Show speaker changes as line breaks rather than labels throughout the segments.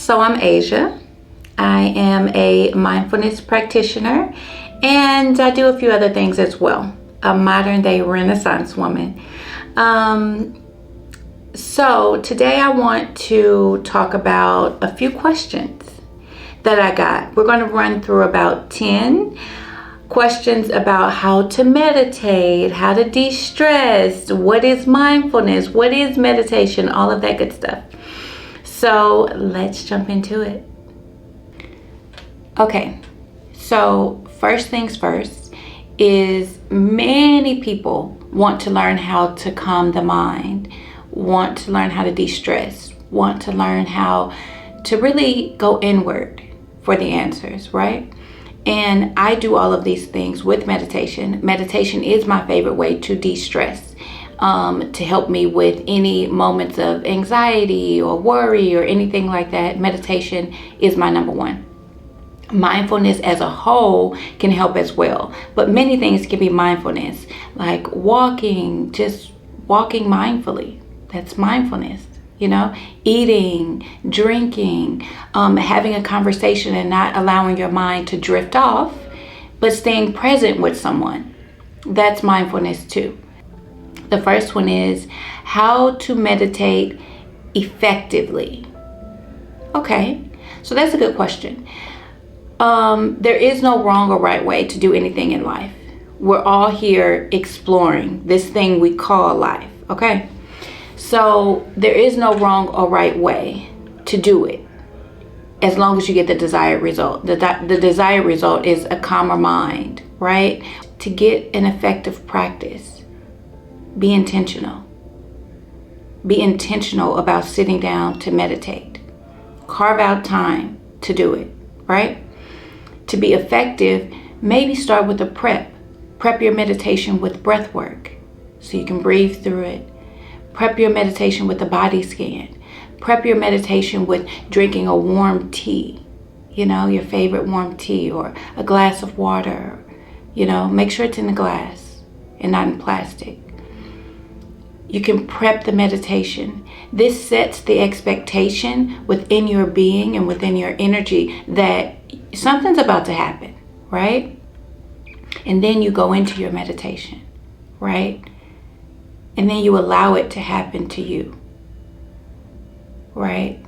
So I'm Ajia. I am a mindfulness practitioner and I do a few other things as well. A modern day Renaissance woman. So today I want to talk about a few questions that I got. We're going to run through about 10 questions about how to meditate, how to de-stress, what is mindfulness, what is meditation, all of that good stuff. So let's jump into it. Okay, so first things first is many people want to learn how to calm the mind, want to learn how to de-stress, want to learn how to really go inward for the answers, right? And I do all of these things with meditation. Meditation is my favorite way to de-stress. To help me with any moments of anxiety or worry or anything like that. Meditation is my number one. Mindfulness as a whole can help as well, but many things can be mindfulness, like walking, just walking mindfully. That's mindfulness. Eating, drinking, having a conversation and not allowing your mind to drift off, but staying present with someone. That's mindfulness too. The first one is how to meditate effectively. Okay, so that's a good question. There is no wrong or right way to do anything in life. We're all here exploring this thing we call life, okay? So there is no wrong or right way to do it, as long as you get the desired result. The desired result is a calmer mind, right? To get an effective practice, be intentional. Be intentional about sitting down to meditate. Carve out time to do it, right? To be effective, maybe start with a prep. Prep your meditation with breath work so you can breathe through it. Prep your meditation with a body scan. Prep your meditation with drinking a warm tea, your favorite warm tea, or a glass of water. Make sure it's in a glass and not in plastic. You can prep the meditation. This sets the expectation within your being and within your energy that something's about to happen, right? And then you go into your meditation, right? And then you allow it to happen to you, right?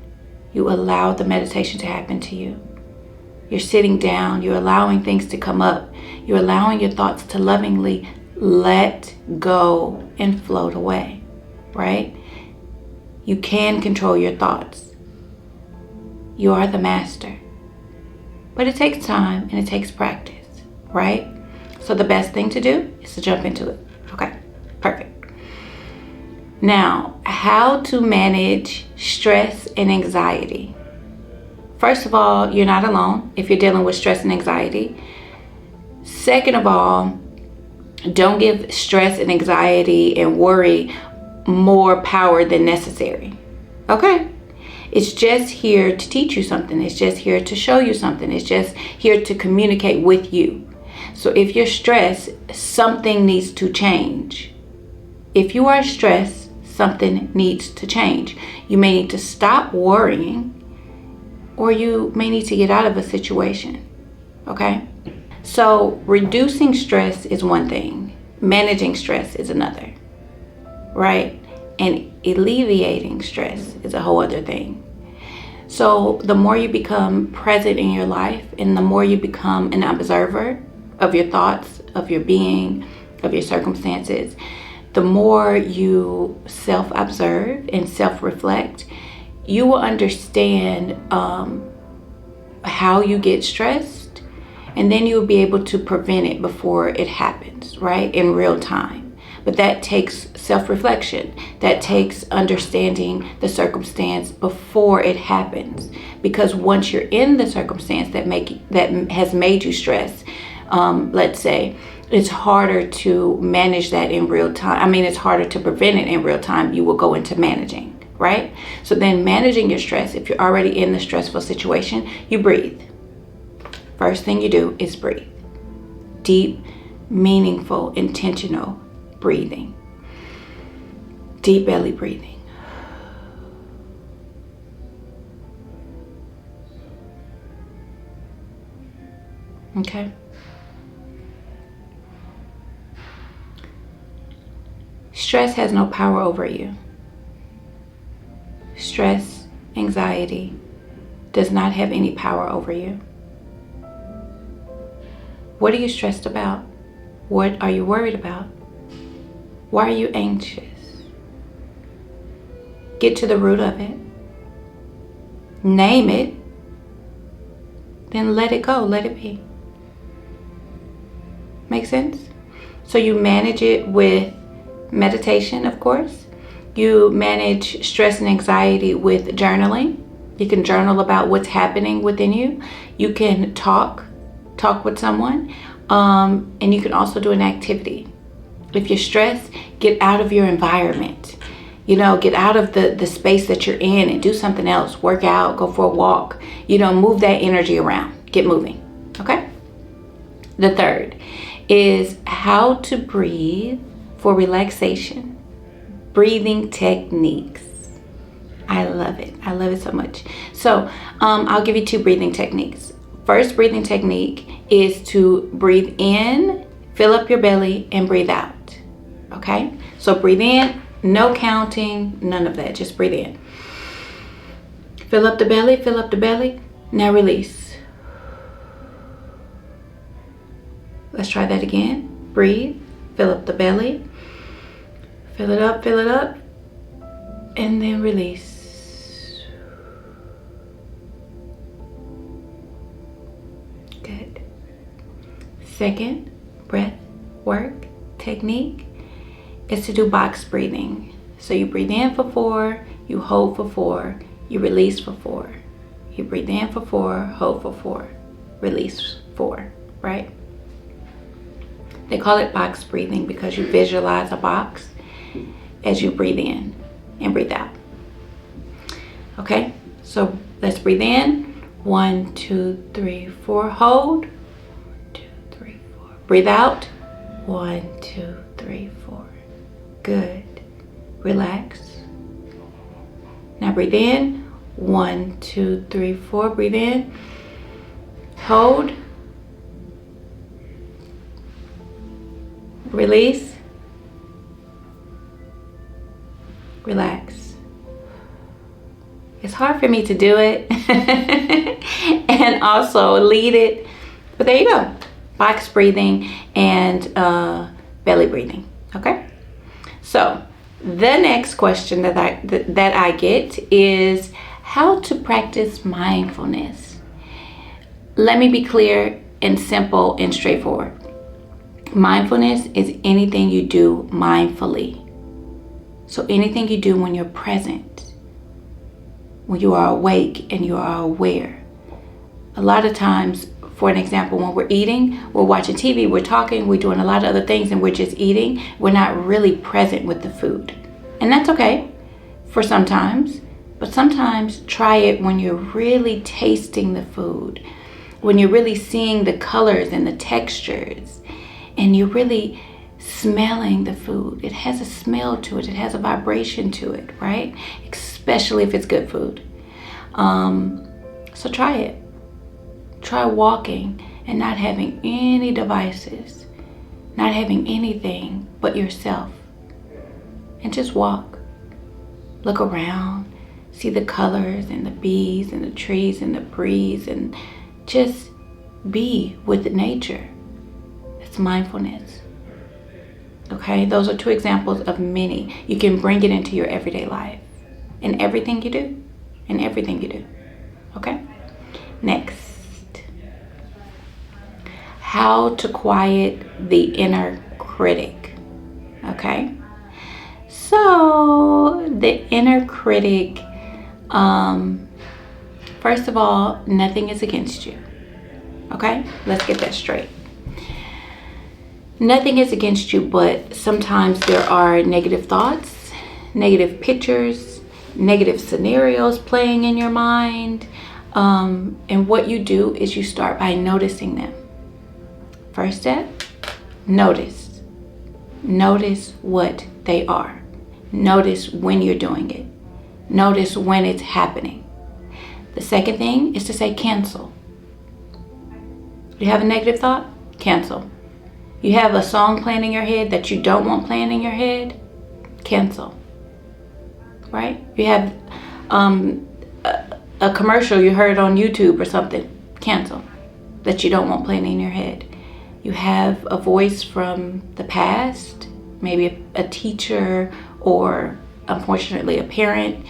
You allow the meditation to happen to you. You're sitting down, you're allowing things to come up. You're allowing your thoughts to lovingly let go and float away, right? You can control your thoughts. You are the master. But it takes time and it takes practice, right? So the best thing to do is to jump into it. Okay, perfect. Now, how to manage stress and anxiety. First of all, you're not alone if you're dealing with stress and anxiety. Second of all, don't give stress and anxiety and worry more power than necessary. Okay? It's just here to teach you something. It's just here to show you something. It's just here to communicate with you. So if you're stressed, something needs to change. If you are stressed, something needs to change. You may need to stop worrying, or you may need to get out of a situation. Okay? So reducing stress is one thing. Managing stress is another, right? And alleviating stress is a whole other thing. So the more you become present in your life and the more you become an observer of your thoughts, of your being, of your circumstances, the more you self-observe and self-reflect, you will understand how you get stressed. And then you'll be able to prevent it before it happens, right? In real time. But that takes self-reflection. That takes understanding the circumstance before it happens. Because once you're in the circumstance that has made you stress, let's say, it's harder to manage that in real time. It's harder to prevent it in real time. You will go into managing, right? So then managing your stress, if you're already in the stressful situation, you breathe. First thing you do is breathe. Deep, meaningful, intentional breathing. Deep belly breathing. Okay? Stress has no power over you. Stress, anxiety does not have any power over you. What are you stressed about? What are you worried about? Why are you anxious? Get to the root of it. Name it. Then let it go. Let it be. Make sense? So you manage it with meditation, of course. You manage stress and anxiety with journaling. You can journal about what's happening within you. You can talk with someone. And you can also do an activity. If you're stressed, get out of your environment. Get out of the space that you're in and do something else. Work out, go for a walk. Move that energy around. Get moving. Okay? The third is how to breathe for relaxation. Breathing techniques. I love it. I love it so much. So I'll give you 2 breathing techniques. First breathing technique is to breathe in, fill up your belly, and breathe out. Okay? So breathe in, no counting, none of that. Just breathe in. Fill up the belly, fill up the belly. Now release. Let's try that again. Breathe, fill up the belly. Fill it up, and then release. Good. Second breath work technique is to do box breathing. So you breathe in for 4, you hold for 4, you release for 4. You breathe in for 4, hold for 4, release 4, right? They call it box breathing because you visualize a box as you breathe in and breathe out. Okay, so let's breathe in. 1, 2, 3, 4. Hold. 1, 2, 3, 4. Breathe out. 1, 2, 3, 4. Good. Relax. Now breathe in. 1, 2, 3, 4. Breathe in. Hold. Release. Relax. It's hard for me to do it and also lead it, but there you go. Box breathing and belly breathing. Okay. So the next question that I get is how to practice mindfulness. Let me be clear and simple and straightforward. Mindfulness is anything you do mindfully. So anything you do when you're present, when you are awake and you are aware. A lot of times, for an example, when we're eating, we're watching TV, we're talking, we're doing a lot of other things, and we're just eating. We're not really present with the food. And that's okay for sometimes, but sometimes try it when you're really tasting the food, when you're really seeing the colors and the textures, and you're really smelling the food. It has a smell to it. It has a vibration to it, right? Especially if it's good food. So try it. Try walking and not having any devices, not having anything but yourself. And just walk. Look around. See the colors and the bees and the trees and the breeze, and just be with nature. It's mindfulness. Okay, those are 2 examples of many. You can bring it into your everyday life in everything you do. In everything you do. Okay? Next. How to quiet the inner critic. Okay? So, the inner critic, first of all, nothing is against you. Okay? Let's get that straight. Nothing is against you, but sometimes there are negative thoughts, negative pictures, negative scenarios playing in your mind. And what you do is you start by noticing them. First step, notice. Notice what they are. Notice when you're doing it. Notice when it's happening. The second thing is to say cancel. You have a negative thought? Cancel. You have a song playing in your head that you don't want playing in your head? Cancel. Right? You have a commercial you heard on YouTube or something? Cancel. That you don't want playing in your head. You have a voice from the past, maybe a teacher or unfortunately a parent.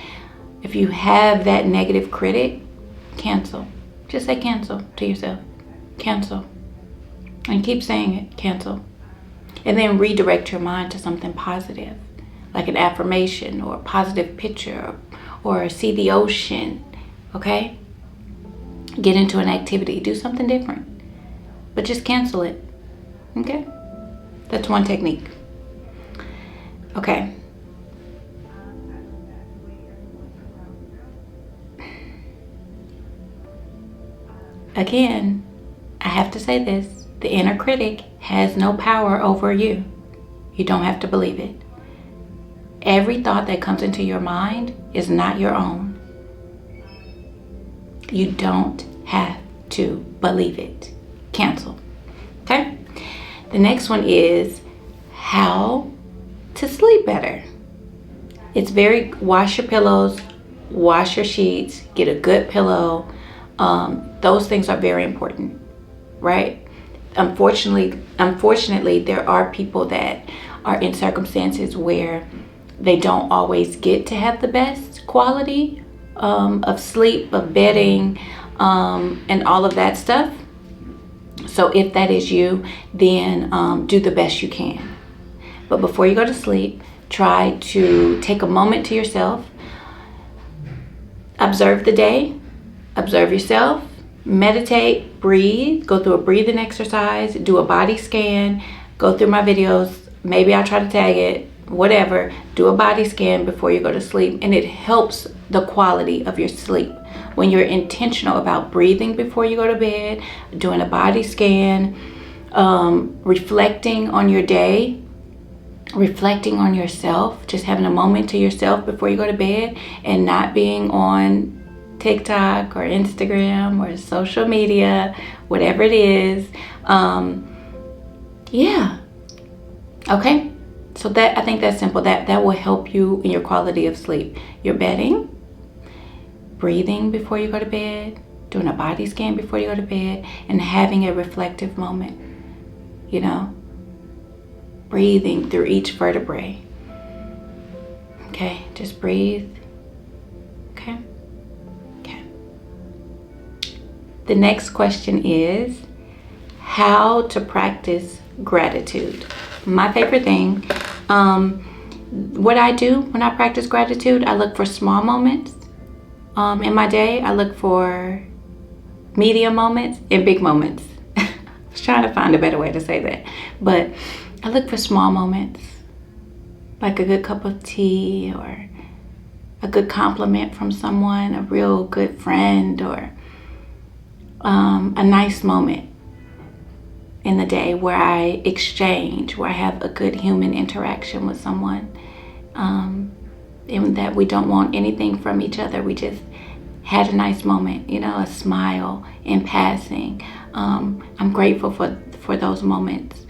If you have that negative critic, cancel. Just say cancel to yourself. Cancel. And keep saying it. Cancel. And then redirect your mind to something positive, like an affirmation or a positive picture or see the ocean. Okay? Get into an activity. Do something different. But just cancel it. Okay? That's one technique. Okay. Again, I have to say this. The inner critic has no power over you. You don't have to believe it. Every thought that comes into your mind is not your own. You don't have to believe it. Cancel. Okay? The next one is how to sleep better. It's wash your pillows, wash your sheets, get a good pillow. Those things are very important, right? Unfortunately, there are people that are in circumstances where they don't always get to have the best quality of sleep, of bedding, and all of that stuff. So if that is you, then do the best you can. But before you go to sleep, try to take a moment to yourself. Observe the day. Observe yourself. Meditate. Breathe. Go through a breathing exercise. Do a body scan. Go through my videos. Maybe I'll try to tag it. Whatever. Do a body scan before you go to sleep. And it helps the quality of your sleep. When you're intentional about breathing before you go to bed, doing a body scan, reflecting on your day, reflecting on yourself, just having a moment to yourself before you go to bed and not being on TikTok or Instagram or social media, whatever it is. Yeah. Okay. So I think that's simple. That will help you in your quality of sleep. Your bedding, breathing before you go to bed, doing a body scan before you go to bed, and having a reflective moment. You know, breathing through each vertebrae. Okay, just breathe. Okay. The next question is how to practice gratitude. My favorite thing. What I do when I practice gratitude, I look for small moments in my day. I look for medium moments and big moments. I was trying to find a better way to say that. But I look for small moments, like a good cup of tea or a good compliment from someone, a real good friend, or a nice moment in the day where I exchange, where I have a good human interaction with someone, and that we don't want anything from each other. We just had a nice moment, you know, a smile in passing. I'm grateful for those moments.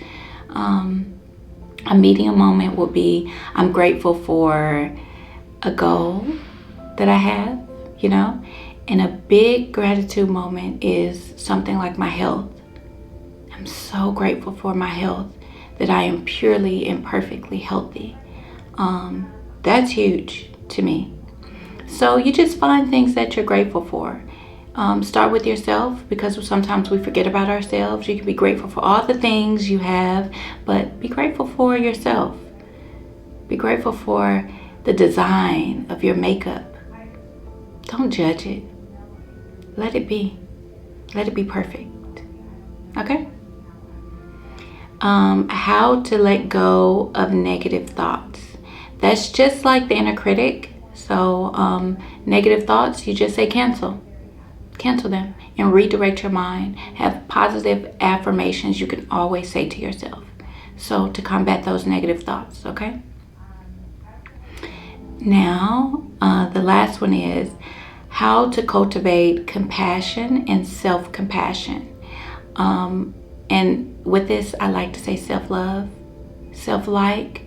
A medium moment will be, I'm grateful for a goal that I have, you know, and a big gratitude moment is something like my health. I'm so grateful for my health, that I am purely and perfectly healthy. That's huge to me. So you just find things that you're grateful for. Start with yourself, because sometimes we forget about ourselves. You can be grateful for all the things you have, but be grateful for yourself. Be grateful for the design of your makeup. Don't judge it. Let it be. Let it be perfect. Okay? How to let go of negative thoughts. That's just like the inner critic. So negative thoughts, you just say cancel. Cancel them and redirect your mind. Have positive affirmations you can always say to yourself. So to combat those negative thoughts, okay? Now, the last one is how to cultivate compassion and self-compassion. And with this, I like to say self-love, self-like.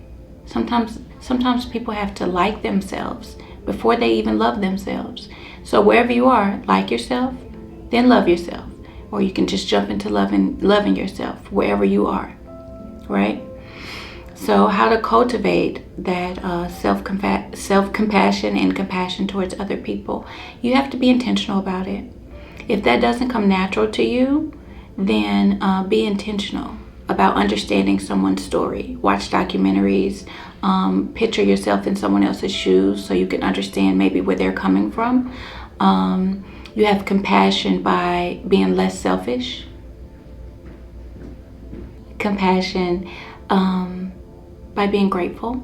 Sometimes people have to like themselves before they even love themselves. So wherever you are, like yourself, then love yourself. Or you can just jump into loving yourself wherever you are, right? So how to cultivate that self-compassion and compassion towards other people. You have to be intentional about it. If that doesn't come natural to you, then be intentional about understanding someone's story. Watch documentaries, picture yourself in someone else's shoes so you can understand maybe where they're coming from. You have compassion by being less selfish. Compassion by being grateful,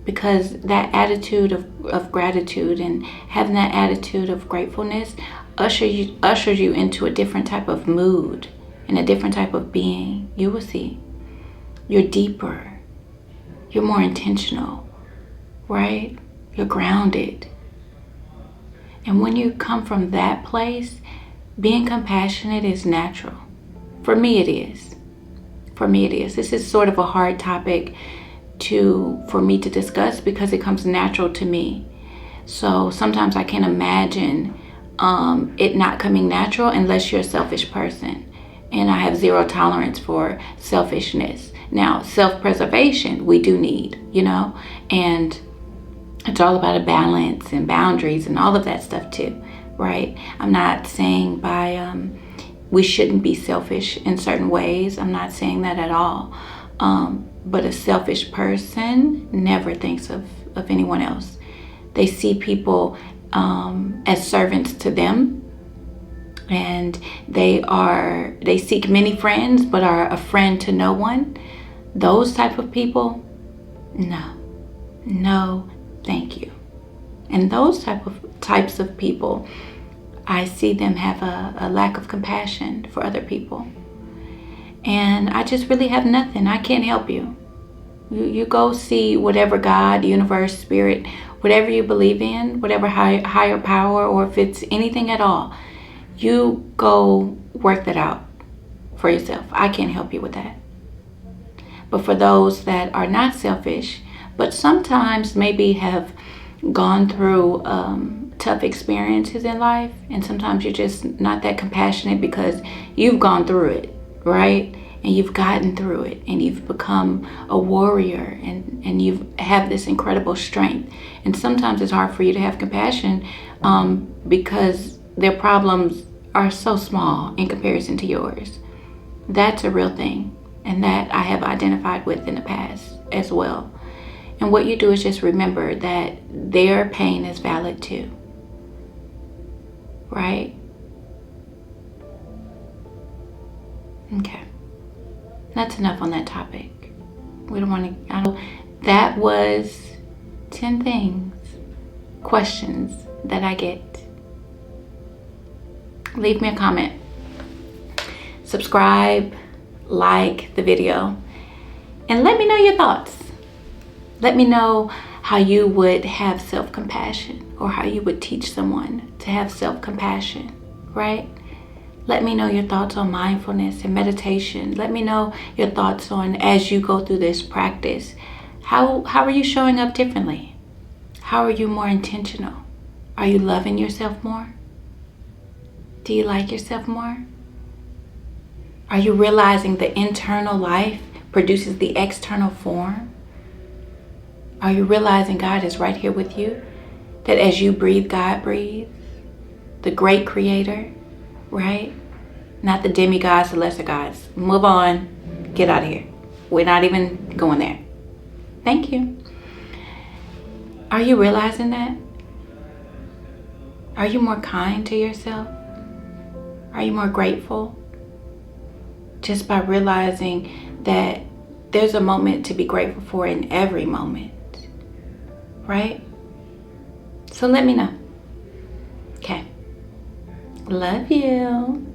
because that attitude of gratitude and having that attitude of gratefulness ushers you into a different type of mood and a different type of being. You will see. You're deeper. You're more intentional, right? You're grounded. And when you come from that place, being compassionate is natural. For me, it is. For me, it is. This is sort of a hard topic for me to discuss because it comes natural to me. So sometimes I can't imagine it not coming natural unless you're a selfish person. And I have zero tolerance for selfishness. Now, self-preservation, we do need, and it's all about a balance and boundaries and all of that stuff too, right? I'm not saying we shouldn't be selfish in certain ways. I'm not saying that at all. But a selfish person never thinks of anyone else. They see people as servants to them, and they seek many friends but are a friend to no one. Those type of people, no, thank you. And those types of people, I see them have a lack of compassion for other people. And I just really have nothing. I can't help you. You go see whatever God, universe, spirit, whatever you believe in, whatever higher power, or if it's anything at all, you go work that out for yourself. I can't help you with that. But for those that are not selfish, but sometimes maybe have gone through tough experiences in life, and sometimes you're just not that compassionate because you've gone through it, right? And you've gotten through it, and you've become a warrior, and you have this incredible strength. And sometimes it's hard for you to have compassion because their problems are so small in comparison to yours. That's a real thing, and that I have identified with in the past as well. And what you do is just remember that their pain is valid too, right? Okay. That's enough on that topic. We don't want to. That was 10 questions that I get. Leave me a comment. Subscribe, like the video, and let me know your thoughts. Let me know how you would have self-compassion, or how you would teach someone to have self-compassion, right? Let me know your thoughts on mindfulness and meditation. Let me know your thoughts on, as you go through this practice, how are you showing up differently? How are you more intentional? Are you loving yourself more? Do you like yourself more? Are you realizing the internal life produces the external form? Are you realizing God is right here with you? That as you breathe, God breathes? The great creator, right? Not the demigods, the lesser gods. Move on. Get out of here. We're not even going there. Thank you. Are you realizing that? Are you more kind to yourself? Are you more grateful? Just by realizing that there's a moment to be grateful for in every moment, right? So let me know. Okay. Love you.